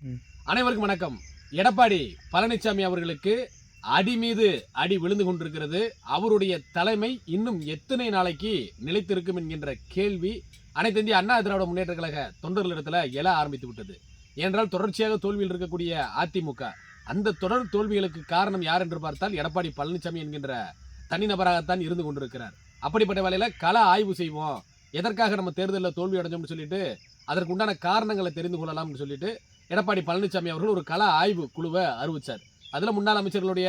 அனைவருக்கும் வணக்கம். எடப்பாடி பழனிசாமி அவர்களுக்கு அடி மீது அடி விழுந்து கொண்டிருக்கிறது. அவருடைய தலைமை இன்னும் எத்தனை நாளைக்கு நிலைத்திருக்கும் என்கின்ற கேள்வி அனைத்து இந்திய அண்ணா திராவிட முன்னேற்ற கழக தொண்டர்களிடத்தில் எழ ஆரம்பித்து விட்டது. ஏனென்றால் தொடர்ச்சியாக தோல்வியில் இருக்கக்கூடிய அதிமுக, அந்த தொடர் தோல்விகளுக்கு காரணம் யார் என்று பார்த்தால் எடப்பாடி பழனிசாமி என்கின்ற தனிநபராகத்தான் இருந்து கொண்டிருக்கிறார். அப்படிப்பட்ட வேளையில கள ஆய்வு செய்வோம், எதற்காக நம்ம தேர்தலில் தோல்வி அடைஞ்சோம்னு சொல்லிட்டு அதற்கு உண்டான காரணங்களை தெரிந்து கொள்ளலாம்னு சொல்லிட்டு எடப்பாடி பழனிசாமி அவர்கள் ஒரு கள ஆய்வு குழுவை அறிவிச்சார். அதில் முன்னாள் அமைச்சர்களுடைய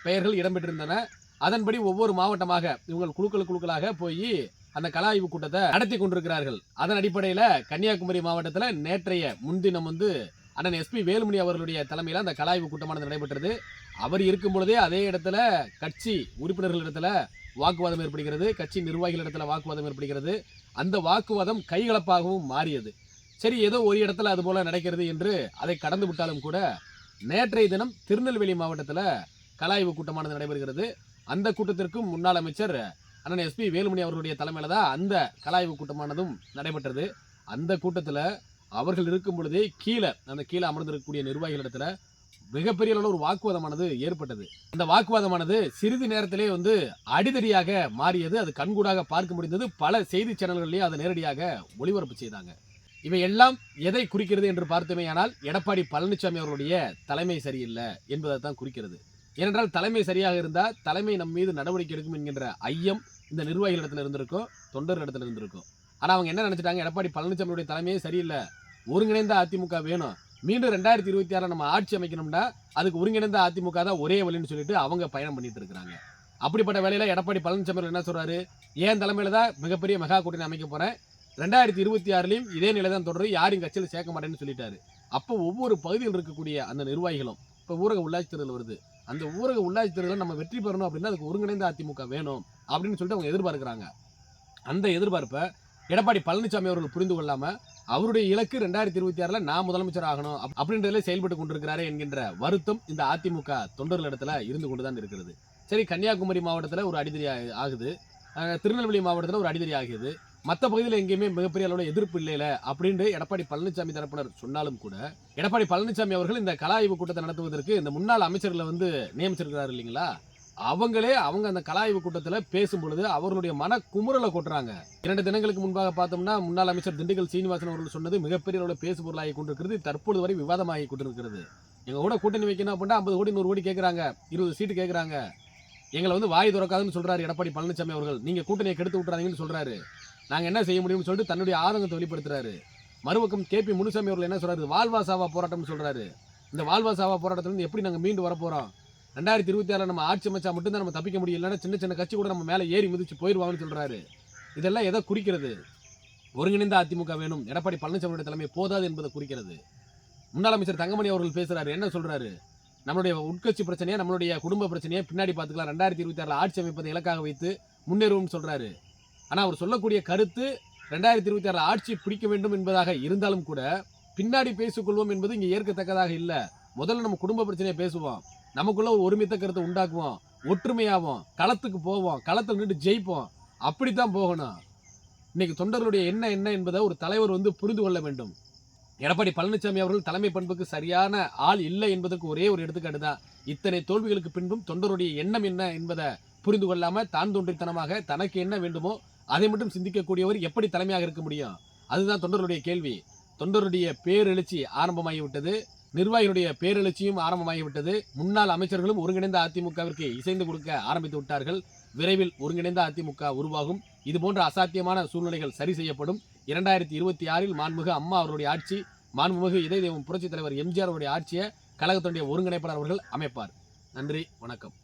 பெயர்கள் இடம்பெற்றிருந்தன. அதன்படி ஒவ்வொரு மாவட்டமாக இவங்க குழுக்களாக போய் அந்த கள ஆய்வு கூட்டத்தை நடத்தி கொண்டிருக்கிறார்கள். அதன் அடிப்படையில் கன்னியாகுமரி மாவட்டத்தில் நேற்றைய முன்தினம் அண்ணன் எஸ்பி வேலுமணி அவர்களுடைய தலைமையில் அந்த கள ஆய்வு கூட்டமானது நடைபெற்றது. அவர் இருக்கும் பொழுதே அதே இடத்துல கட்சி உறுப்பினர்களிடத்துல வாக்குவாதம் ஏற்படுகிறது, கட்சி நிர்வாகிகளிடத்துல வாக்குவாதம் ஏற்படுகிறது. அந்த வாக்குவாதம் கைகலப்பாகவும் மாறியது. சரி, ஏதோ ஒரு இடத்துல அது போல நடக்கிறது என்று அதை கடந்து விட்டாலும் கூட நேற்றைய தினம் திருநெல்வேலி மாவட்டத்தில் கள ஆய்வு கூட்டமானது நடைபெறுகிறது. அந்த கூட்டத்திற்கும் முன்னாள் அமைச்சர் அண்ணன் எஸ்பி வேலுமணி அவர்களுடைய தலைமையில் தான் அந்த கள ஆய்வு கூட்டமானதும் நடைபெற்றது. அந்த கூட்டத்தில் அவர்கள் இருக்கும் பொழுதே கீழே அமர்ந்திருக்கக்கூடிய நிர்வாகிகளிடத்துல மிகப்பெரிய அளவில் ஒரு வாக்குவாதமானது ஏற்பட்டது. அந்த வாக்குவாதமானது சிறிது நேரத்திலே அடிதடியாக மாறியது. அது கண்கூடாக பார்க்க முடிந்தது. பல செய்தி சேனல்களிலேயே அதை நேரடியாக ஒளிபரப்பு செய்தாங்க. இவை எல்லாம் எதை குறிக்கிறது என்று பார்த்தோமேயானால் எடப்பாடி பழனிசாமி அவர்களுடைய தலைமை சரியில்லை என்பதை தான் குறிக்கிறது. ஏனென்றால் தலைமை சரியாக இருந்தால் தலைமை நம் மீது நடவடிக்கை எடுக்கும் என்கின்ற ஐயம் இந்த நிர்வாகிகளிடத்தில் இருந்திருக்கும், தொண்டர்களிடத்தில் இருந்திருக்கும். ஆனால் அவங்க என்ன நினைச்சிட்டாங்க, எடப்பாடி பழனிசாமியுடைய தலைமையே சரியில்லை, ஒருங்கிணைந்த அதிமுக வேணும், மீண்டும் 2026 நம்ம ஆட்சி அமைக்கணும்னா அதுக்கு ஒருங்கிணைந்த அதிமுக தான் ஒரே வழின்னு சொல்லிட்டு அவங்க பயணம் பண்ணிட்டு இருக்கிறாங்க. அப்படிப்பட்ட வேலையில எடப்பாடி பழனிசாமி என்ன சொல்றாரு, ஏன் தலைமையில தான் மிகப்பெரிய மெகா கூட்டணி அமைக்க போறேன், 2026 இதே நிலை தான் தொடரும், யாரும் கட்சியில் சேர்க்க மாட்டேன்னு சொல்லிட்டாரு. அப்போ ஒவ்வொரு பகுதியில் இருக்கக்கூடிய அந்த நிர்வாகிகளும், இப்போ ஊரக உள்ளாட்சி தேர்தல் வருது, அந்த ஊரக உள்ளாட்சி தேர்தலில் நம்ம வெற்றி பெறணும் அப்படின்னா அதுக்கு ஒருங்கிணைந்த அதிமுக வேணும் அப்படின்னு சொல்லிட்டு அவங்க எதிர்பார்க்கிறாங்க. அந்த எதிர்பார்ப்பை எடப்பாடி பழனிசாமி அவர்கள் புரிந்து கொள்ளாம அவருடைய இலக்கு 2026 நான் முதலமைச்சர் ஆகணும் அப்படின்றதுல செயல்பட்டு கொண்டிருக்கிறாரே என்கின்ற வருத்தம் இந்த அதிமுக தொண்டர்களிடத்துல இருந்து கொண்டுதான் இருக்கிறது. சரி, கன்னியாகுமரி மாவட்டத்தில் ஒரு அடிதடி ஆகுது, திருநெல்வேலி மாவட்டத்தில் ஒரு அடிதடி ஆகுது, மற்ற பகுதியில் எங்கேயுமே மிகப்பெரிய அளவில் எதிர்ப்பு இல்லைல அப்படின்னு எடப்பாடி பழனிசாமி தரப்பினர் சொன்னாலும் கூட எடப்பாடி பழனிசாமி அவர்கள் இந்த கள ஆய்வு கூட்டத்தை நடத்துவதற்கு இந்த முன்னாள் அமைச்சர்களை நியமிச்சிருக்கிறார் இல்லைங்களா, அவங்க அந்த கள ஆய்வு கூட்டத்தில் பேசும் பொழுது அவர்களுடைய மன குமுறலை கொட்டுறாங்க. 2 தினங்களுக்கு முன்பாக பார்த்தோம்னா முன்னாள் அமைச்சர் திண்டுக்கல் சீனிவாசன் அவர்கள் சொன்னது மிகப்பெரிய அளவில் பேசு பொருளாகி கொண்டிருக்கிறது, தற்பொழுது வரை விவாதமாகி கொண்டிருக்கிறது. எங்க கூட கூட்டணி வைக்கணும் அப்படின்னா 50 கோடி 100 கோடி கேட்குறாங்க, 20 சீட்டு கேட்குறாங்க, எங்களை வாய் திறக்காதுன்னு சொல்றாரு எடப்பாடி பழனிசாமி அவர்கள். நீங்க கூட்டணியை கெடுத்து விட்டுறாதீங்கன்னு சொல்றாரு. நாங்க என்ன செய்ய முடியும்னு சொல்லிட்டு தன்னுடைய ஆதங்கத்தை வெளிப்படுத்துறாரு. மறுபக்கம் கேபி முனுசாமி அவர்கள் என்ன சொல்றாரு, வாழ்வாசாவா போராட்டம்னு சொல்றாரு. இந்த வாழ்வாசாவா போராட்டத்திலிருந்து எப்படி நாங்க மீண்டு வரப்போறோம், 2026 நம்ம ஆட்சி அமைச்சா மட்டும்தான் நம்ம தப்பிக்க முடியும், இல்லைன்னா சின்ன சின்ன கட்சி கூட நம்ம மேலே ஏறி மிதிச்சு போயிடுவாங்கன்னு சொல்றாரு. இதெல்லாம் எதை குறிக்கிறது, ஒருங்கிணைந்த அதிமுக வேணும், எடப்பாடி பழனிசாமியுடைய தலைமை போதாது என்பதை குறிக்கிறது. முன்னாள் அமைச்சர் தங்கமணி அவர்கள் பேசுறாரு, என்ன சொல்றாரு, நம்மளுடைய உட்கட்சி பிரச்சனையை நம்மளுடைய குடும்ப பிரச்சனையை பின்னாடி பார்த்துக்கலாம், 2026 ஆட்சி அமைப்பதை இலக்காக வைத்து முன்னேறுவோம்னு சொல்றாரு. ஆனால் அவர் சொல்லக்கூடிய கருத்து 2026 ஆட்சி பிடிக்க வேண்டும் என்பதாக இருந்தாலும் கூட பின்னாடி பேசிக்கொள்வோம் என்பது இங்கே ஏற்கத்தக்கதாக இல்லை. முதல்ல நம்ம குடும்ப பிரச்சனையை பேசுவோம், நமக்குள்ள ஒரு ஒருமித்த கருத்தை உண்டாக்குவோம், ஒற்றுமையாவோம், களத்துக்கு போவோம், களத்தில் நின்று ஜெயிப்போம், அப்படித்தான் போகணும். இன்னைக்கு தொண்டர்களுடைய என்ன என்பதை ஒரு தலைவர் புரிந்து கொள்ள வேண்டும். எடப்பாடி பழனிசாமி அவர்கள் தலைமை பண்புக்கு சரியான ஆள் இல்லை என்பதற்கு ஒரே ஒரு எடுத்துக்காட்டு தான். இத்தனை தோல்விகளுக்கு பின்பும் தொண்டருடைய எண்ணம் என்ன என்பதை புரிந்து கொள்ளாம தான் தோன்றித்தனமாக தனக்கு என்ன வேண்டுமோ அதை மட்டும் சிந்திக்கக்கூடியவர் எப்படி தலைமையாக இருக்க முடியும்? அதுதான் தொண்டருடைய கேள்வி. தொண்டருடைய பேரெழுச்சி ஆரம்பமாகிவிட்டது, நிர்வாகிகளுடைய பேரெழுச்சியும் ஆரம்பமாகிவிட்டது. முன்னாள் அமைச்சர்களும் ஒருங்கிணைந்த அதிமுகவிற்கு இசைந்து கொடுக்க ஆரம்பித்து விட்டார்கள். விரைவில் ஒருங்கிணைந்த அதிமுக உருவாகும். இது போன்ற அசாத்தியமான சூழ்நிலைகள் சரி செய்யப்படும். 2026 மாண்புமிகு அம்மா அவருடைய ஆட்சி, மாண்புமிகு இதய தெய்வம் புரட்சித் தலைவர் எம்ஜிஆர் அவருடைய ஆட்சியை கழகத்துடைய ஒருங்கிணைப்பாளர் அவர்கள் அமைப்பார். நன்றி, வணக்கம்.